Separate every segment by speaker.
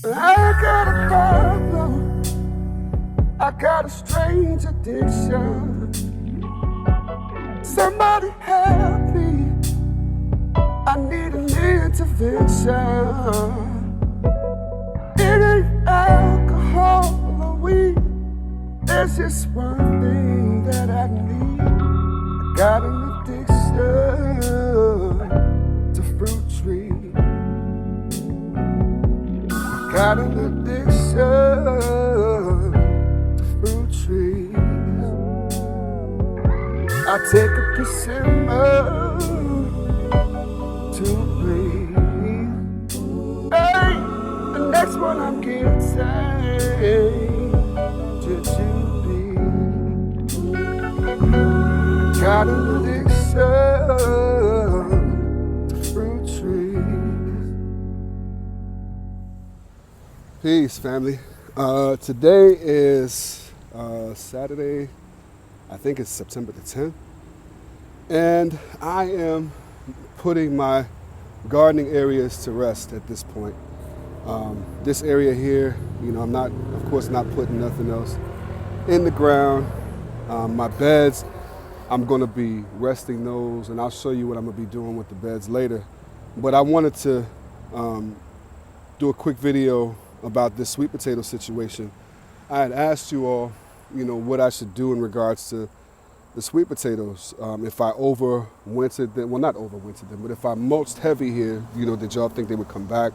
Speaker 1: I got a problem. I got a strange addiction. Somebody help me. I need an intervention. It ain't alcohol or weed. There's just one thing that I need. I got an addiction to fruit trees. Got an addiction to fruit trees. I take a persimmon to breathe. Hey, the next one I'm getting jujube. Got an addiction to fruit trees. Peace, family. Today is Saturday. I think it's September the 10th. And I am putting my gardening areas to rest at this point. This area here, I'm not, of course, not putting nothing else in the ground. My beds, I'm going to be resting those, and I'll show you what I'm going to be doing with the beds later. But I wanted to do a quick video about this sweet potato situation. I had asked you all, what I should do in regards to the sweet potatoes. If I overwintered them, well, not overwintered them, but if I mulched heavy here, did y'all think they would come back?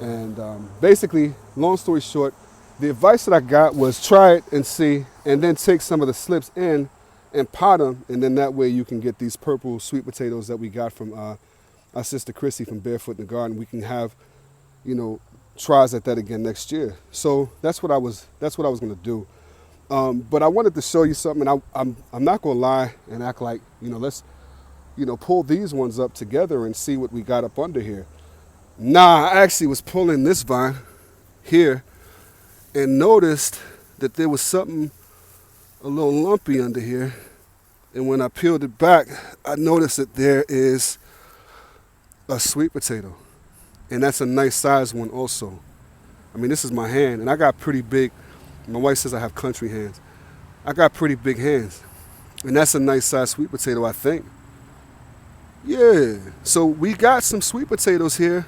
Speaker 1: And basically, long story short, the advice that I got was try it and see, and then take some of the slips in and pot them, and then that way you can get these purple sweet potatoes that we got from our sister Chrissy from Barefoot in the Garden. We can have, tries at that again next year. So that's what I was going to do. But I wanted to show you something. And I'm not going to lie and act like, let's, pull these ones up together and see what we got up under here. Nah, I actually was pulling this vine here and noticed that there was something a little lumpy under here. And when I peeled it back, I noticed that there is a sweet potato. And that's a nice size one also. I mean, this is my hand, and I got pretty big. My wife says I have country hands. I got pretty big hands. And that's a nice size sweet potato, I think. Yeah, so we got some sweet potatoes here.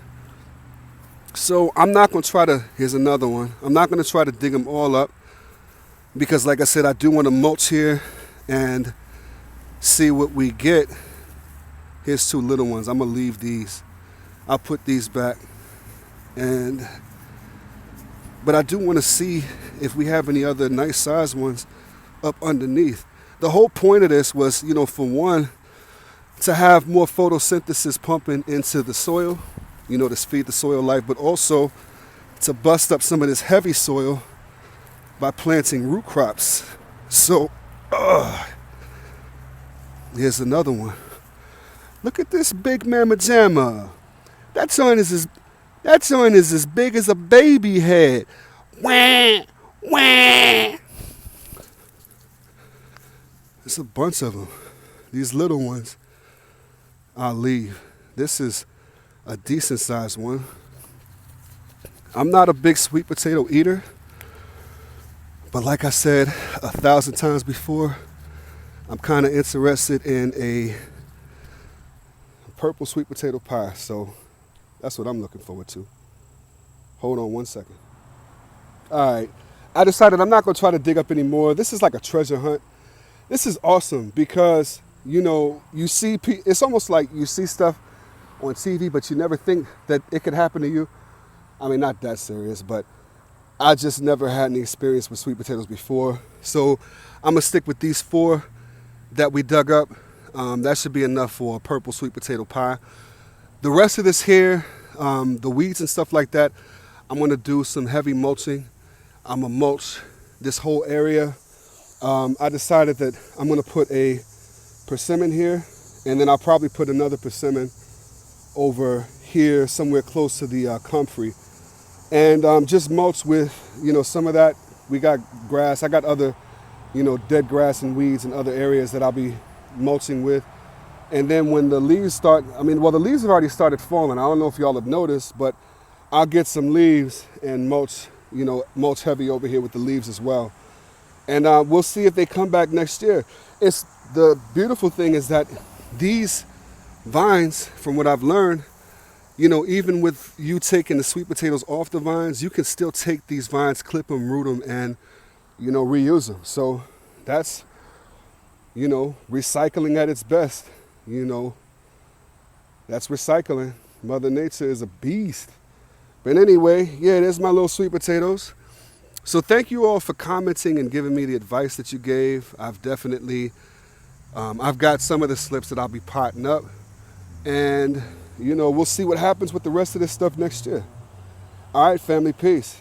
Speaker 1: So I'm not going to try to, here's another one. I'm not going to try to dig them all up because, like I said, I do want to mulch here and see what we get. Here's two little ones. I'm going to leave these. I'll put these back. But I do want to see if we have any other nice size ones up underneath. The whole point of this was, for one, to have more photosynthesis pumping into the soil, to feed the soil life, but also to bust up some of this heavy soil by planting root crops. So, here's another one. Look at this big mamma jamma. That joint is as big as a baby head. Wah, wah. There's a bunch of them. These little ones, I'll leave. This is a decent sized one. I'm not a big sweet potato eater, but like I said 1,000 times before, I'm kind of interested in a purple sweet potato pie. So that's what I'm looking forward to. Hold on one second. All right. I decided I'm not going to try to dig up any more. This is like a treasure hunt. This is awesome because, you see, it's almost like you see stuff on TV, but you never think that it could happen to you. I mean, not that serious, but I just never had any experience with sweet potatoes before. So I'm going to stick with these 4 that we dug up. That should be enough for a purple sweet potato pie. The rest of this here, the weeds and stuff like that, I'm going to do some heavy mulching. I'm going to mulch this whole area. I decided that I'm going to put a persimmon here, and then I'll probably put another persimmon over here somewhere close to the comfrey. And just mulch with, some of that. We got grass. I got other, dead grass and weeds in other areas that I'll be mulching with. And then when the leaves start, the leaves have already started falling. I don't know if y'all have noticed, but I'll get some leaves and mulch, mulch heavy over here with the leaves as well. And we'll see if they come back next year. It's the beautiful thing is that these vines, from what I've learned, even with you taking the sweet potatoes off the vines, you can still take these vines, clip them, root them, and, reuse them. So that's, recycling at its best. That's recycling. Mother Nature is a beast. But anyway, yeah, there's my little sweet potatoes. So thank you all for commenting and giving me the advice that you gave. I've definitely, I've got some of the slips that I'll be potting up. And, we'll see what happens with the rest of this stuff next year. All right, family, peace.